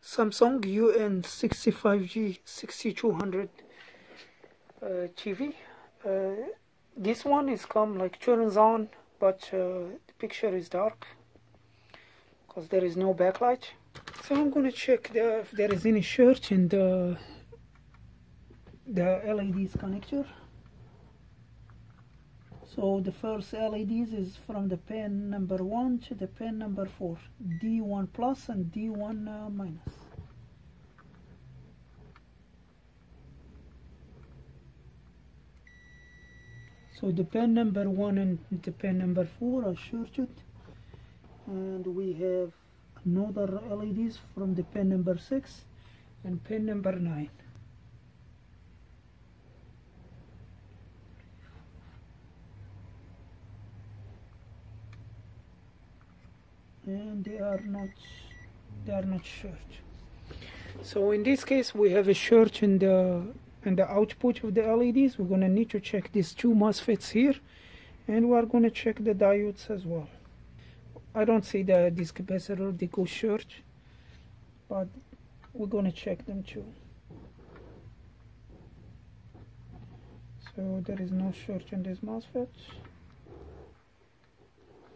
Samsung UN65J6200 TV. This one is come like turns on, but the picture is dark because there is no backlight. So I'm gonna check if there is any short in the LEDs connector. So the first LEDs is from the pin number 1 to the pin number 4, D1 plus and D1 minus. So the pin number 1 and the pin number 4 are shorted, and we have another LEDs from the pin number 6 and pin number 9. And they are not short. So in this case we have a short in the output of the LEDs. We're gonna need to check these two MOSFETs here, and we are gonna check the diodes as well. I don't see this capacitor, they go short, but we're gonna check them too. So there is no short in this MOSFET.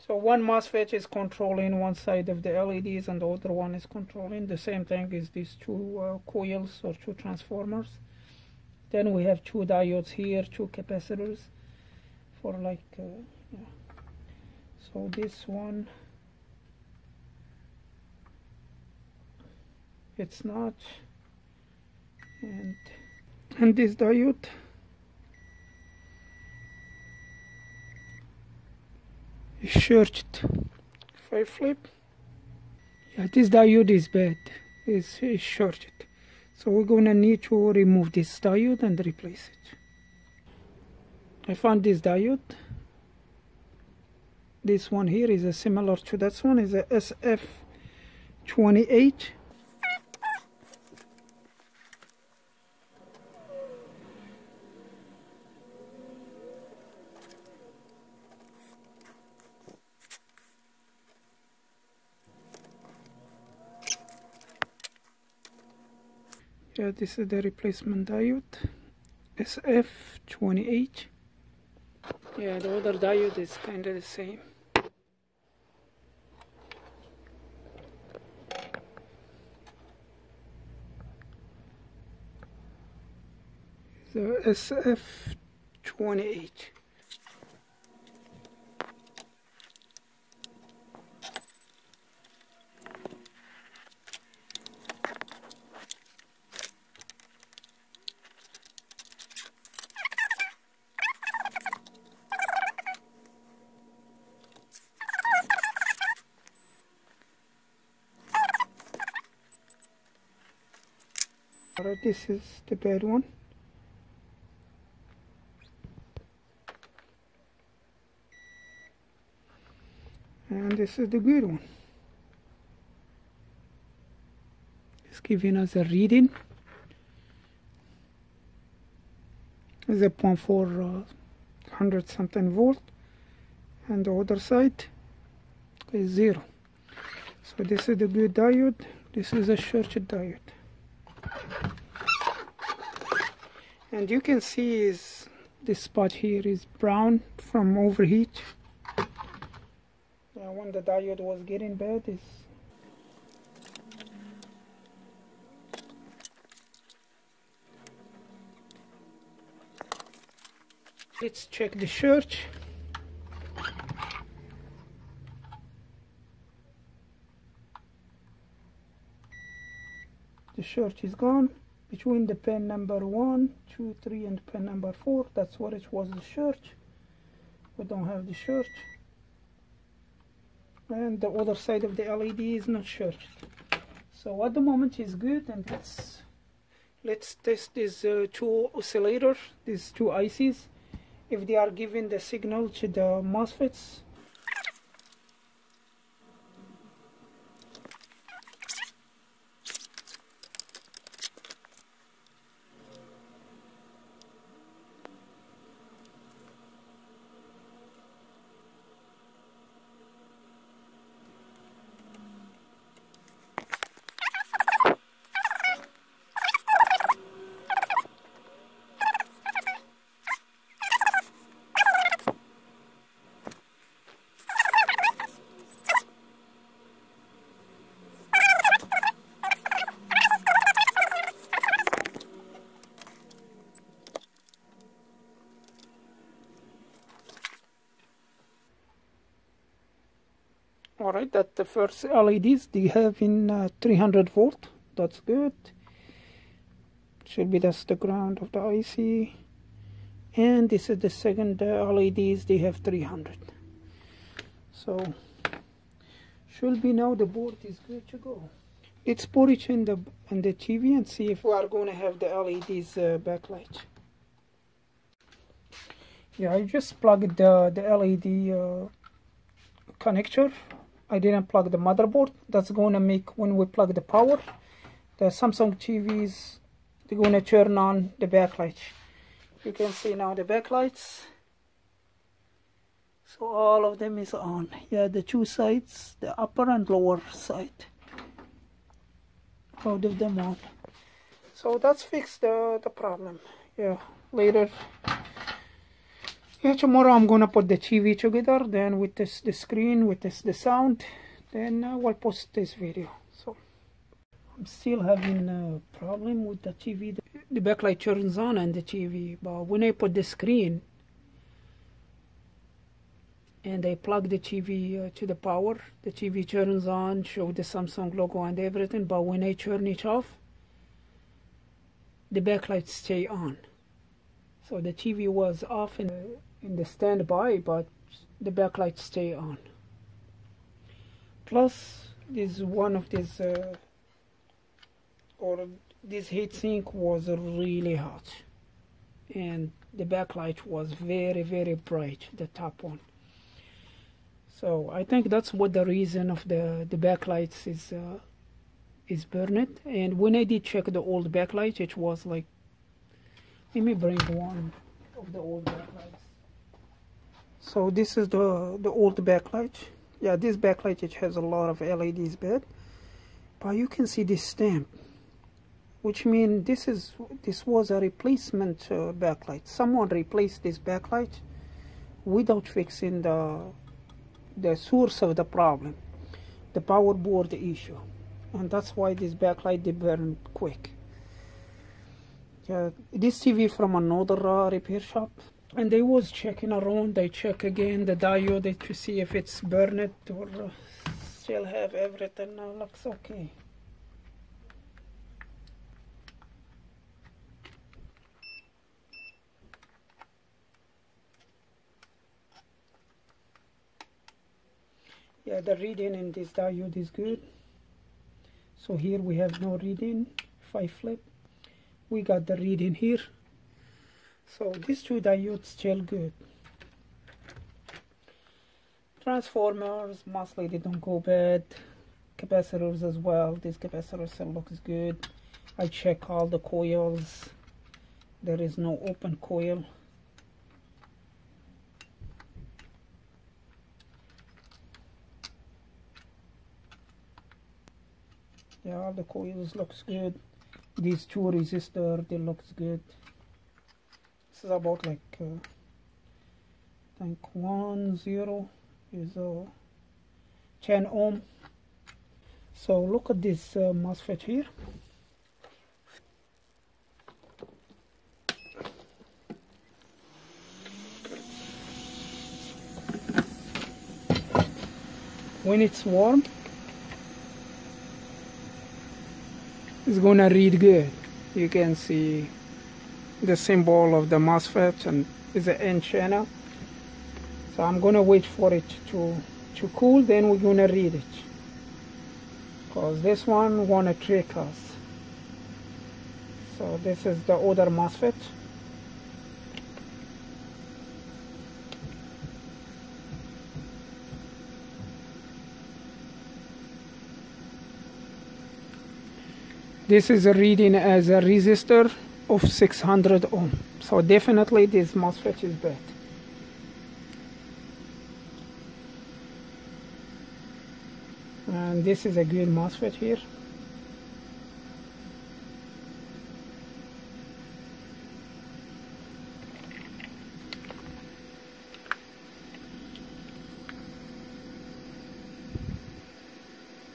So one MOSFET is controlling one side of the LEDs and the other one is controlling the same thing as these two coils or two transformers. Then we have two diodes here, two capacitors for like, yeah. So this one, it's not, and this diode is shorted. If I flip, yeah, this diode is bad, it's shorted. So we're gonna need to remove this diode and replace it. I found this diode. This one here is similar to that one, is a SF28. Yeah, this is the replacement diode, SF28. Yeah, the other diode is kind of the same. The SF28. Alright, this is the bad one. And this is the good one. It's giving us a reading. It's a 0.4 100 something volt, and the other side is 0. So this is the good diode, this is a shorted diode. And you can see is this spot here is brown from overheat. When the diode was getting bad, let's check the short. The short is gone between the pin number 1, 2, 3 and pin number 4. That's what it was, the short. We don't have the short. And the other side of the LED is not short. So at the moment is good, and let's test these two oscillators, these two ICs, if they are giving the signal to the MOSFETs. Alright, that's the first LEDs they have in 300 volt. That's good. Should be that's the ground of the IC. And this is the second LEDs, they have 300. So should be now the board is good to go. Let's put it in the TV and see if we are going to have the LEDs backlight. Yeah, I just plugged the LED connector. I didn't plug the motherboard. That's going to make, when we plug the power, the Samsung TVs, they're going to turn on the backlight. You can see now the backlights. So all of them is on. Yeah, the two sides, the upper and lower side. Both of them on. So that's fixed the problem. Yeah, later. Yeah, tomorrow I'm gonna put the TV together, then with the screen, with the sound, then we'll post this video. So I'm still having a problem with the TV. The backlight turns on and the TV, but when I put the screen and I plug the TV to the power, the TV turns on, show the Samsung logo and everything, but when I turn it off, the backlight stay on. So the TV was off in the standby, but the backlight stay on. Plus, this one of these this heatsink was really hot, and the backlight was very, very bright, the top one. So I think that's what the reason of the backlights is burned. And when I did check the old backlight, it was like, let me bring one of the old backlights. So this is the old backlight. Yeah, this backlight, it has a lot of LEDs bad, but you can see this stamp, which means this was a replacement backlight. Someone replaced this backlight without fixing the source of the problem, the power board issue, and that's why this backlight they burn quick. Yeah, this TV from another repair shop, and they was checking around. They check again the diode to see if it's burned or still have everything. Now looks okay. Yeah, the reading in this diode is good. So here we have no reading. If I flip, we got the reading here. So these two diodes still good. Transformers, mostly they don't go bad. Capacitors as well. This capacitor still looks good. I check all the coils. There is no open coil. Yeah, all the coils looks good. These two resistors, they looks good. This is about like I think 10 is 10 ohm. So look at this MOSFET here. When it's warm, it's gonna read good. You can see the symbol of the MOSFET and is an N channel. So I'm gonna wait for it to cool, then we're gonna read it, because this one wanna trick us. So this is the other MOSFET. This is a reading as a resistor of 600 ohm. So definitely this MOSFET is bad. And this is a good MOSFET here.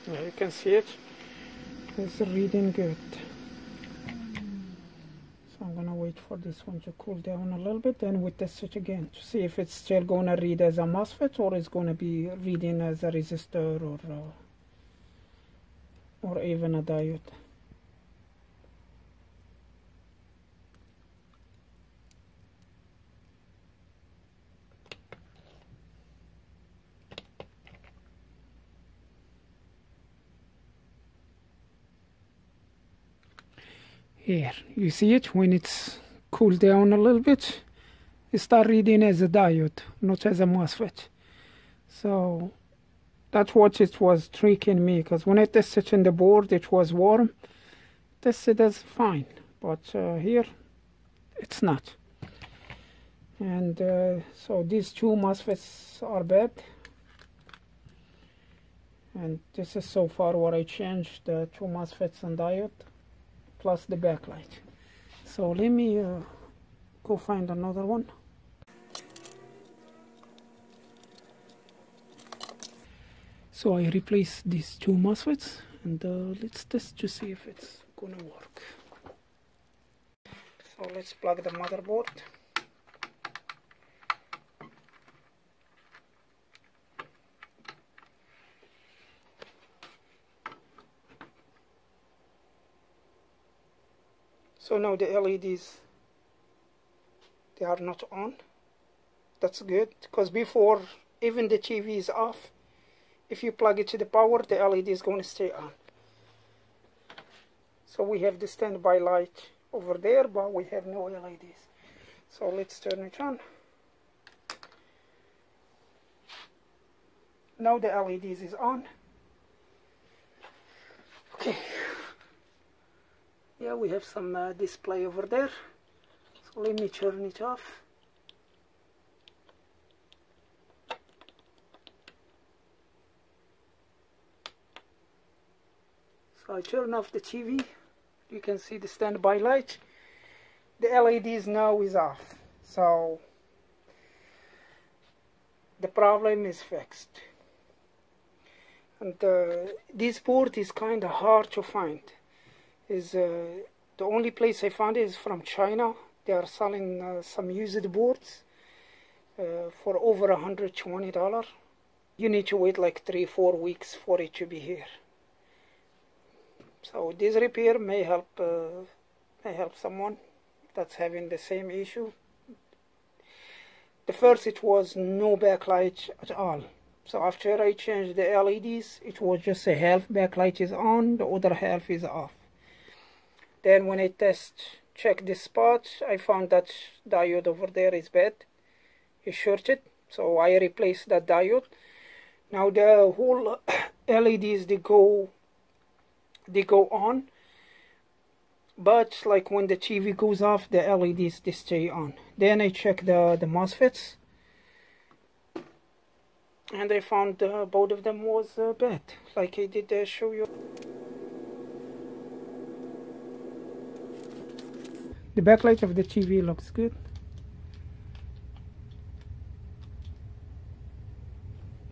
Yeah, you can see it. It's reading good. So I'm gonna wait wait for this one to cool down a little bit, then we test it again to see if it's still going to read as a MOSFET or it's going to be reading as a resistor or even a diode. Here, you see it when it's cooled down a little bit, it starts reading as a diode, not as a MOSFET. So that's what it was tricking me, because when I tested in the board it was warm, tested as fine, but here it's not. And so these two MOSFETs are bad, and this is so far what I changed, the two MOSFETs and diode plus the backlight. So let me go find another one. So I replaced these two MOSFETs, and let's test to see if it's gonna work. So let's plug the motherboard. So now the LEDs, they are not on. That's good, because before even the TV is off, if you plug it to the power, the LED is going to stay on. So we have the standby light over there, but we have no LEDs. So let's turn it on. Now the LEDs is on. Okay. Yeah, we have some display over there. So let me turn it off. So I turn off the TV. You can see the standby light. The LEDs now is off. So the problem is fixed. And this board is kind of hard to find. The only place I found is from China. They are selling some used boards for over $120. You need to wait like 3-4 weeks for it to be here. So this repair may help someone that's having the same issue. The first, it was no backlight at all. So after I changed the LEDs, it was just a half backlight is on, the other half is off. Then when I check this spot, I found that diode over there is bad. It's shorted, so I replaced that diode. Now the whole LEDs, they go on, but like when the TV goes off, the LEDs, they stay on. Then I checked the MOSFETs, and I found both of them was bad, like I did show you. The backlight of the TV looks good.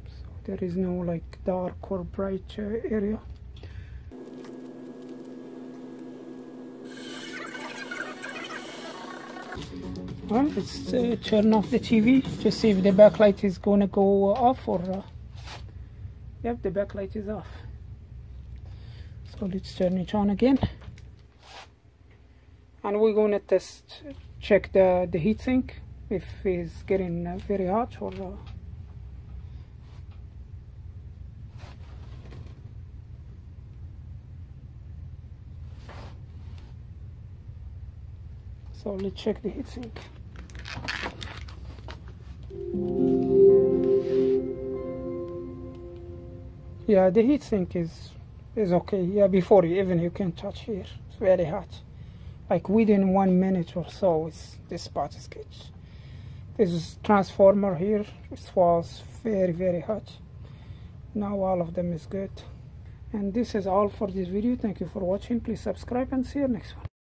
So there is no like dark or bright area. Well, let's turn off the TV to see if the backlight is going to go off or... Yep, the backlight is off. So let's turn it on again. And we're going to check the heatsink, if it's getting very hot or... So let's check the heatsink. Yeah, the heatsink is okay. Yeah, before even you can touch here, it's very hot. Like within 1 minute or so, this spot is good. This transformer here, it was very hot. Now all of them is good. And this is all for this video. Thank you for watching. Please subscribe and see you next one.